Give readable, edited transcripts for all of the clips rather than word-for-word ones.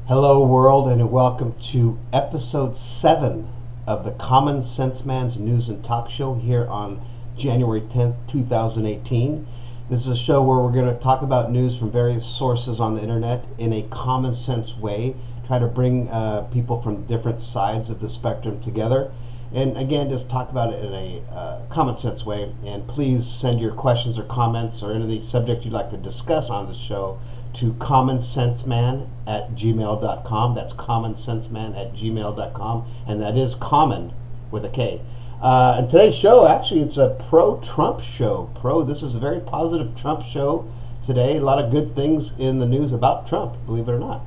Hello, world, and welcome to episode 7 of the KommonSenseMan's News and Talk Show here on January 10th, 2018. This is a show where we're going to talk about news from various sources on the internet in a common sense way, try to bring people from different sides of the spectrum together, and again, just talk about it in a common sense way. And please send your questions or comments or any of the subject you'd like to discuss on the show to KommonSenseMan@gmail.com. That's KommonSenseMan@gmail.com, and that is common with a K. And today's show, actually, it's a pro-Trump show. This is a very positive Trump show today. A lot of good things in the news about Trump, believe it or not,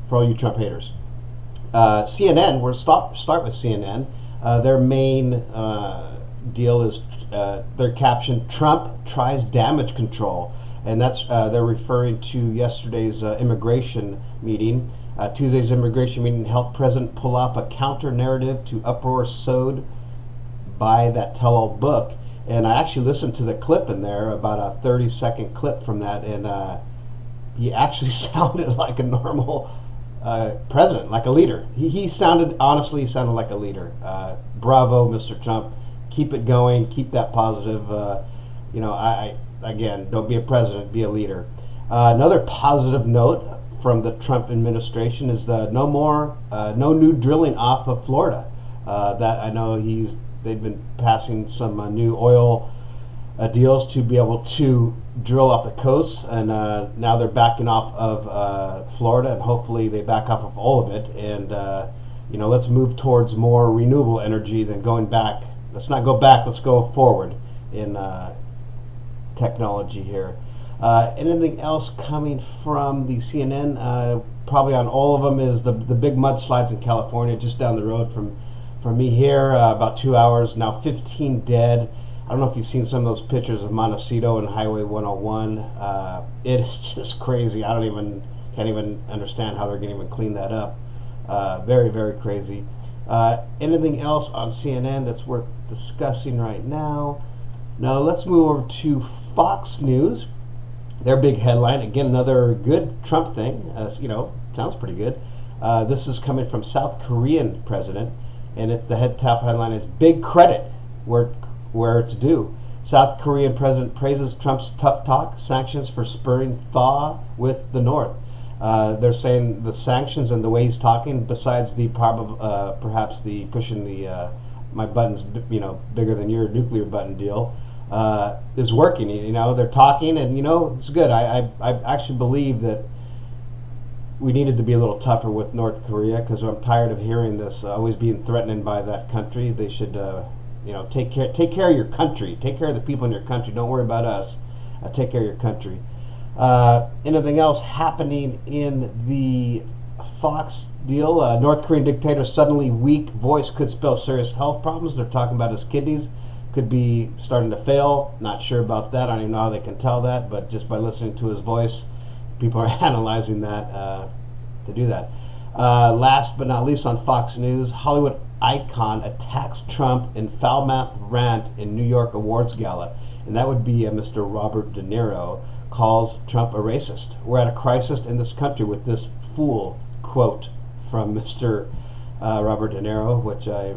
for all you Trump haters. CNN, we'll start with CNN. Their main deal is their caption, "Trump tries damage control." And that's they're referring to yesterday's immigration meeting. Tuesday's immigration meeting helped President pull off a counter-narrative to uproar sowed by that tell-all book. And I actually listened to the clip in there, about a 30-second clip from that, and he actually sounded like a normal president, like a leader. He sounded like a leader. Bravo, Mr. Trump. Keep it going. Keep that positive. Again, don't be a president, be a leader. Another positive note from the Trump administration is no new drilling off of Florida. That I know they've been passing some new oil deals to be able to drill off the coast, and now they're backing off of Florida, and hopefully they back off of all of it. And let's move towards more renewable energy than going back. Let's not go back. Let's go forward in technology here. Anything else coming from the CNN? Probably on all of them is the big mudslides in California, just down the road from me here, about 2 hours now. 15 dead. I don't know if you've seen some of those pictures of Montecito and Highway 101. It is just crazy. Can't even understand how they're going to even clean that up. Very, very crazy. Anything else on CNN that's worth discussing right now? No, let's move over to Fox News. Their big headline, again, another good Trump thing. Sounds pretty good. This is coming from South Korean president, and the top headline is "Big Credit where it's due." South Korean president praises Trump's tough talk, sanctions for spurring thaw with the North. They're saying the sanctions and the way he's talking, besides the perhaps the pushing the my button's bigger than your nuclear button deal, is working. They're talking, and it's good. I actually believe that we needed to be a little tougher with North Korea, because I'm tired of hearing this always being threatened by that country. They should take care of your country, take care of the people in your country. Don't worry about us. Take care of your country. Anything else happening in the Fox deal? North Korean dictator suddenly weak voice could spell serious health problems. They're talking about his kidneys could be starting to fail. Not sure about that. I don't even know how they can tell that, but just by listening to his voice, people are analyzing that to do that. Last but not least on Fox News, Hollywood icon attacks Trump in foul-mouthed rant in New York awards gala, and that would be Mr. Robert De Niro calls Trump a racist. "We're at a crisis in this country with this fool," quote from Mr. Robert De Niro, which I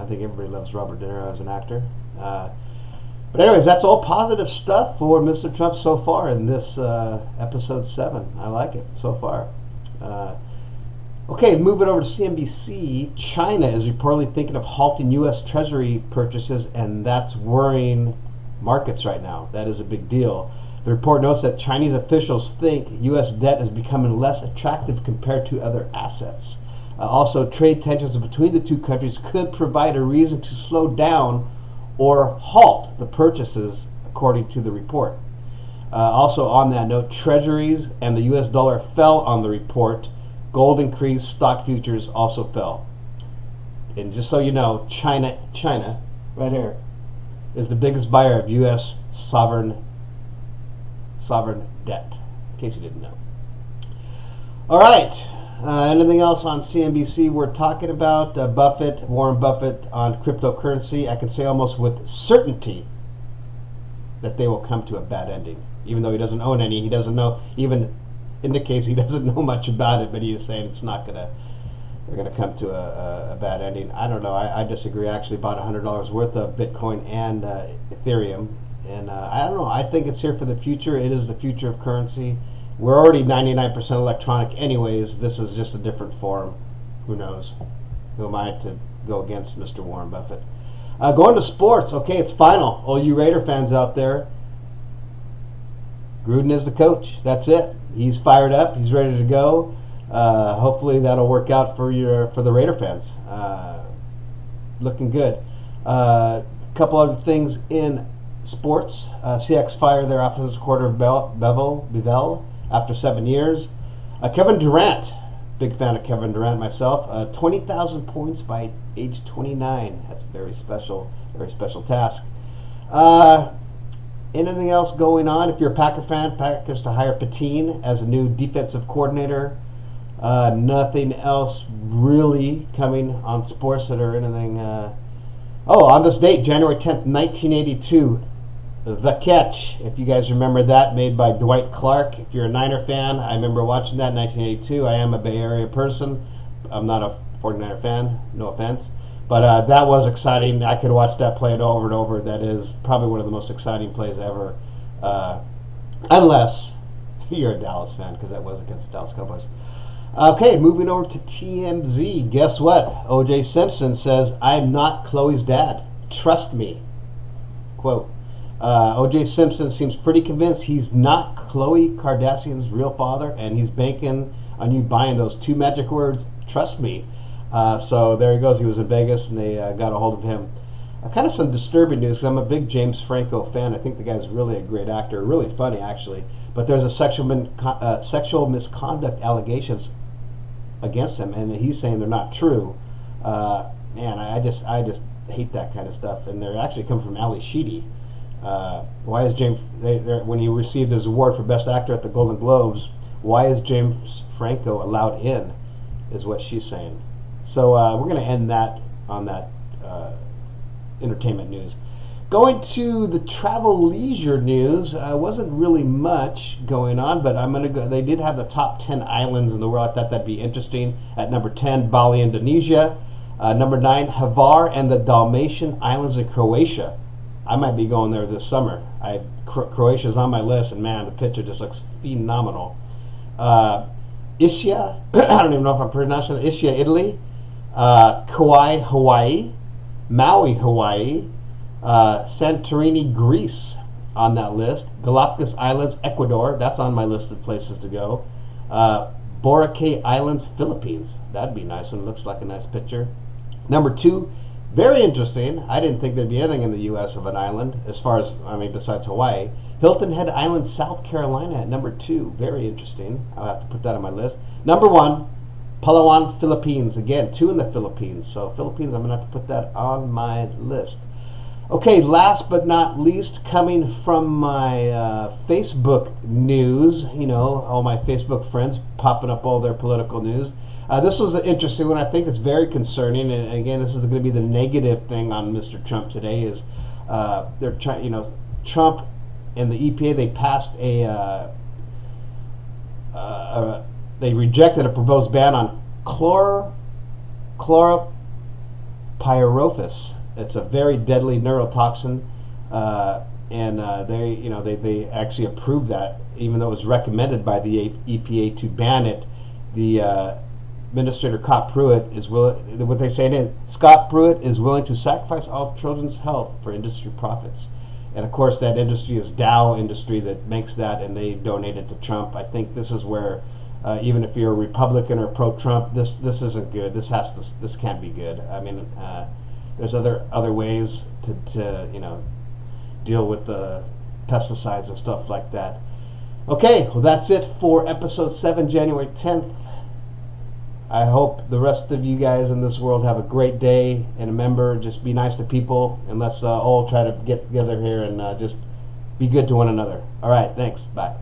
think everybody loves Robert De Niro as an actor. But anyways, that's all positive stuff for Mr. Trump so far in this episode 7. I like it so far. Okay, moving over to CNBC. China is reportedly thinking of halting U.S. Treasury purchases, and that's worrying markets right now. That is a big deal. The report notes that Chinese officials think U.S. debt is becoming less attractive compared to other assets. Also, trade tensions between the two countries could provide a reason to slow down or halt the purchases, according to the report. Also on that note, treasuries and the U.S. dollar fell on the report. Gold increased, stock futures also fell. And just so you know, China, right here, is the biggest buyer of U.S. sovereign debt, in case you didn't know. All right. Anything else on CNBC we're talking about? Warren Buffett on cryptocurrency. I can say almost with certainty that they will come to a bad ending. Even though he doesn't own any, he doesn't know even indicates he doesn't know much about it, but he is saying it's not gonna. They're gonna come to a bad ending. I don't know. I disagree. I actually bought $100 worth of Bitcoin and Ethereum, and I don't know. I think it's here for the future. It is the future of currency. We're already 99% electronic, anyways. This is just a different form. Who knows? Who am I to go against Mr. Warren Buffett? Going to sports. Okay, it's final. All you Raider fans out there, Gruden is the coach. That's it. He's fired up. He's ready to go. Hopefully that'll work out for the Raider fans. Looking good. A couple other things in sports. CX fired their offensive coordinator Bevel after 7 years. Kevin Durant, big fan of Kevin Durant myself. 20,000 points by age 29. That's a very special task. Anything else going on? If you're a Packer fan, Packers to hire Patine as a new defensive coordinator. Nothing else really coming on sports that are anything. On this date, January 10th, 1982, The Catch, if you guys remember that, made by Dwight Clark. If you're a Niner fan, I remember watching that in 1982. I am a Bay Area person. I'm not a 49er fan, no offense. But that was exciting. I could watch that play over and over. That is probably one of the most exciting plays ever. Unless you're a Dallas fan, because that was against the Dallas Cowboys. Okay, moving over to TMZ. Guess what? O.J. Simpson says, "I'm not Chloe's dad. Trust me." Quote. O.J. Simpson seems pretty convinced he's not Khloe Kardashian's real father, and he's banking on you buying those two magic words, "trust me." So there he goes. He was in Vegas, and they got a hold of him. Kind of some disturbing news, because I'm a big James Franco fan. I think the guy's really a great actor, really funny, actually. But there's a sexual misconduct allegations against him, and he's saying they're not true. Man, I just hate that kind of stuff, and they're actually coming from Ali Sheedy. Why is James, when he received his award for Best Actor at the Golden Globes, why is James Franco allowed in, is what she's saying. So we're going to end that on that entertainment news. Going to the travel leisure news, wasn't really much going on, but I'm going to go. They did have the top 10 islands in the world. I thought that'd be interesting. At number 10, Bali, Indonesia. Number 9, Hvar and the Dalmatian Islands in Croatia. I might be going there this summer. Croatia's on my list, and man, the picture just looks phenomenal. Ischia, I don't even know if I'm pronouncing it. Ischia, Italy. Kauai, Hawaii. Maui, Hawaii. Santorini, Greece on that list. Galapagos Islands, Ecuador. That's on my list of places to go. Boracay Islands, Philippines. That'd be nice one. Looks like a nice picture. Number 2, very interesting. I didn't think there'd be anything in the U.S. of an island, as far as, besides Hawaii. Hilton Head Island, South Carolina at number 2. Very interesting. I'll have to put that on my list. Number 1, Palawan, Philippines. Again, 2 in the Philippines. So Philippines, I'm going to have to put that on my list. Okay, last but not least, coming from my Facebook news, all my Facebook friends popping up all their political news. This was an interesting one. I think it's very concerning, and again, this is going to be the negative thing on Mr. Trump today. Is they're trying, Trump and the EPA, they passed they rejected a proposed ban on chlorpyrifos. It's a very deadly neurotoxin, and they actually approved that, even though it was recommended by the EPA to ban it. The Administrator Scott Pruitt is willing. What they say is Scott Pruitt is willing to sacrifice all children's health for industry profits, and of course that industry is Dow Industry that makes that, and they donate it to Trump. I think this is where, even if you're a Republican or pro-Trump, this isn't good. This can't be good. There's other ways to deal with the pesticides and stuff like that. Okay, well that's it for episode 7, January 10th. I hope the rest of you guys in this world have a great day, and remember, just be nice to people, and let's all try to get together here and just be good to one another. All right, thanks. Bye.